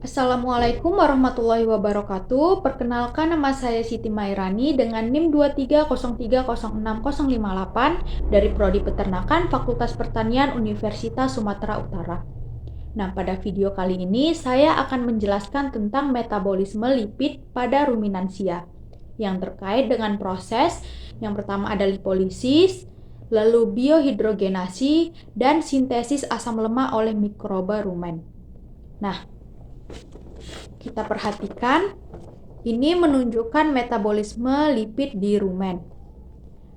Assalamualaikum warahmatullahi wabarakatuh. Perkenalkan, nama saya Siti Mairani dengan NIM 230306058 dari Prodi Peternakan Fakultas Pertanian Universitas Sumatera Utara. Nah, pada video kali ini saya akan menjelaskan tentang metabolisme lipid pada ruminansia yang terkait dengan proses yang pertama ada lipolisis, lalu biohidrogenasi, dan sintesis asam lemak oleh mikroba rumen. Nah, kita perhatikan, ini menunjukkan metabolisme lipid di rumen.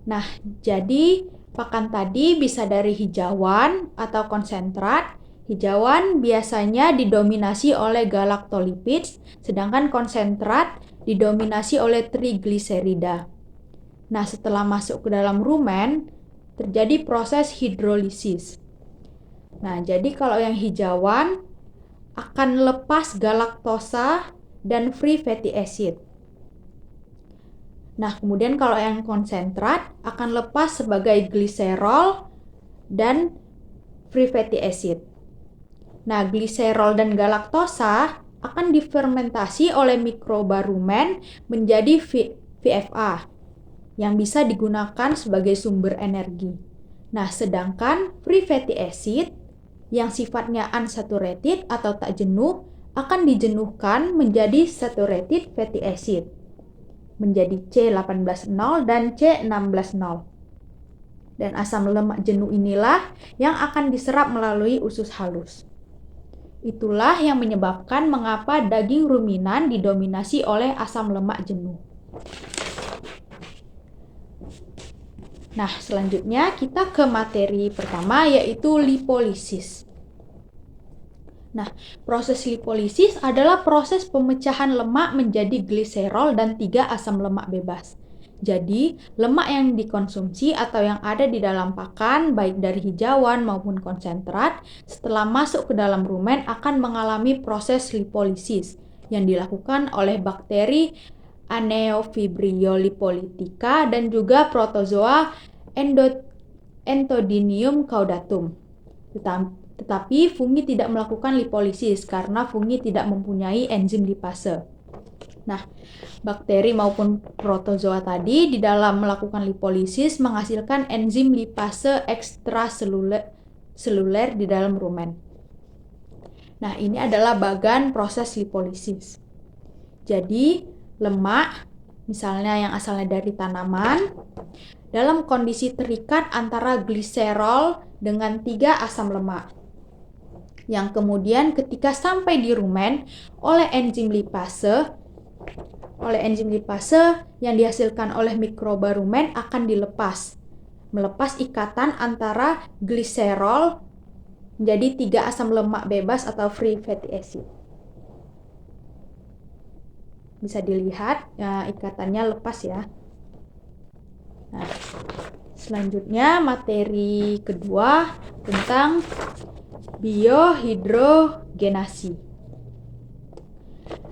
Nah, jadi pakan tadi bisa dari hijauan atau konsentrat. Hijauan biasanya didominasi oleh galaktolipids, sedangkan konsentrat didominasi oleh trigliserida. Nah, setelah masuk ke dalam rumen, terjadi proses hidrolisis. Nah, jadi kalau yang hijauan akan lepas galaktosa dan free fatty acid. Nah, kemudian kalau yang konsentrat akan lepas sebagai gliserol dan free fatty acid. Nah, gliserol dan galaktosa akan difermentasi oleh mikroba rumen menjadi VFA yang bisa digunakan sebagai sumber energi. Nah, sedangkan free fatty acid yang sifatnya unsaturated atau tak jenuh akan dijenuhkan menjadi saturated fatty acid menjadi C18.0 dan C16.0. Dan asam lemak jenuh inilah yang akan diserap melalui usus halus. Itulah yang menyebabkan mengapa daging ruminan didominasi oleh asam lemak jenuh. Nah, selanjutnya kita ke materi pertama, yaitu lipolisis. Nah, proses lipolisis adalah proses pemecahan lemak menjadi gliserol dan 3 asam lemak bebas. Jadi, lemak yang dikonsumsi atau yang ada di dalam pakan, baik dari hijauan maupun konsentrat, setelah masuk ke dalam rumen akan mengalami proses lipolisis yang dilakukan oleh bakteri Aneovibrio lipolytica dan juga protozoa Entodymium caudatum. Tetapi fungi tidak melakukan lipolisis karena fungi tidak mempunyai enzim lipase. Nah, bakteri maupun protozoa tadi di dalam melakukan lipolisis menghasilkan enzim lipase ekstraseluler di dalam rumen. Nah, ini adalah bagan proses lipolisis. Jadi, lemak, misalnya yang asalnya dari tanaman, dalam kondisi terikat antara gliserol dengan 3 asam lemak. Yang kemudian ketika sampai di rumen oleh enzim lipase yang dihasilkan oleh mikroba rumen akan melepas ikatan antara gliserol menjadi 3 asam lemak bebas atau free fatty acid. Bisa dilihat ya, ikatannya lepas ya. Nah, selanjutnya materi kedua tentang biohidrogenasi.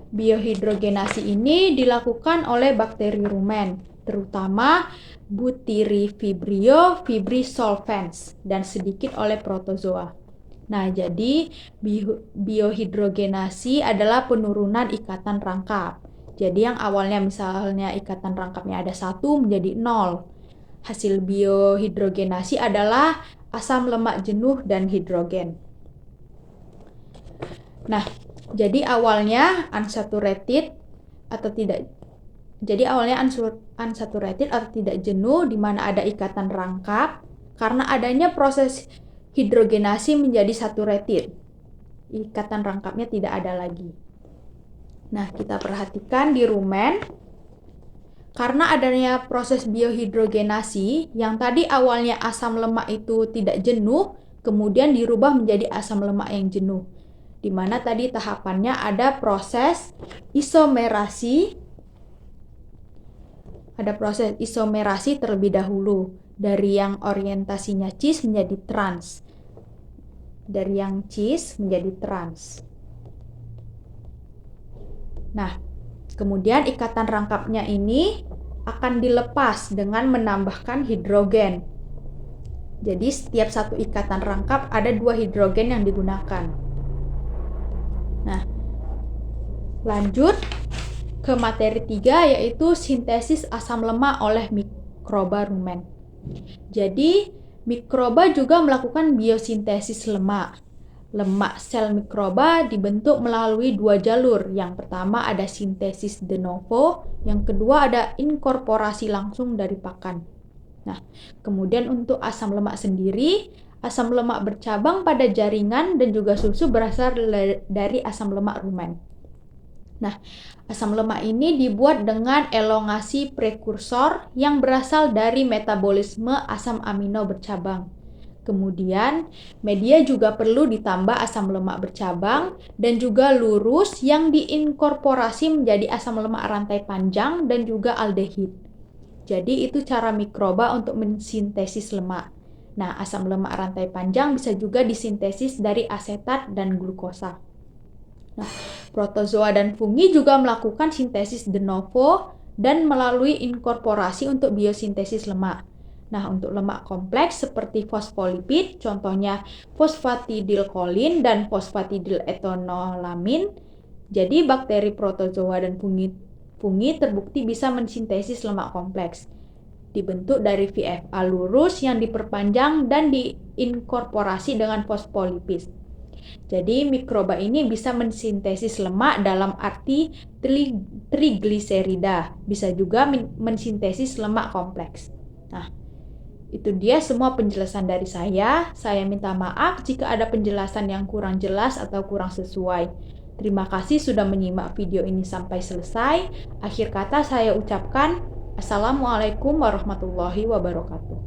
Biohidrogenasi ini dilakukan oleh bakteri rumen, terutama Butyrivirio fibrisolvens dan sedikit oleh protozoa. Nah, jadi biohidrogenasi adalah penurunan ikatan rangkap. Jadi yang awalnya misalnya ikatan rangkapnya ada 1 menjadi 0. Hasil biohidrogenasi adalah asam lemak jenuh dan hidrogen. Nah, jadi awalnya unsaturated atau tidak jenuh di mana ada ikatan rangkap karena adanya proses hidrogenasi menjadi saturated. Ikatan rangkapnya tidak ada lagi. Nah, kita perhatikan di rumen, karena adanya proses biohidrogenasi yang tadi awalnya asam lemak itu tidak jenuh, kemudian dirubah menjadi asam lemak yang jenuh. Di mana tadi tahapannya ada proses isomerasi. Ada proses isomerasi terlebih dahulu dari yang orientasinya cis menjadi trans. Dari yang cis menjadi trans. Nah, kemudian ikatan rangkapnya ini akan dilepas dengan menambahkan hidrogen. Jadi setiap satu ikatan rangkap ada 2 hidrogen yang digunakan. Nah, Lanjut ke materi 3, yaitu sintesis asam lemak oleh mikroba rumen. Jadi, mikroba juga melakukan biosintesis lemak. Lemak sel mikroba dibentuk melalui 2 jalur. Yang pertama ada sintesis de novo, yang kedua ada inkorporasi langsung dari pakan. Nah, kemudian untuk asam lemak sendiri, asam lemak bercabang pada jaringan dan juga susu berasal dari asam lemak rumen. Nah, asam lemak ini dibuat dengan elongasi prekursor yang berasal dari metabolisme asam amino bercabang. Kemudian, media juga perlu ditambah asam lemak bercabang dan juga lurus yang diinkorporasi menjadi asam lemak rantai panjang dan juga aldehid. Jadi itu cara mikroba untuk mensintesis lemak. Nah, asam lemak rantai panjang bisa juga disintesis dari asetat dan glukosa. Nah, protozoa dan fungi juga melakukan sintesis de novo dan melalui inkorporasi untuk biosintesis lemak. Nah, untuk lemak kompleks seperti fosfolipid, contohnya fosfatidilkolin dan fosfatidiletonolamine. Jadi, bakteri protozoa dan fungi terbukti bisa mensintesis lemak kompleks. Dibentuk dari VFA lurus yang diperpanjang dan diinkorporasi dengan fosfolipid. Jadi mikroba ini bisa mensintesis lemak dalam arti trigliserida, bisa juga mensintesis lemak kompleks. Nah, itu dia semua penjelasan dari saya. Saya minta maaf jika ada penjelasan yang kurang jelas atau kurang sesuai. Terima kasih sudah menyimak video ini sampai selesai. Akhir kata saya ucapkan Assalamualaikum warahmatullahi wabarakatuh.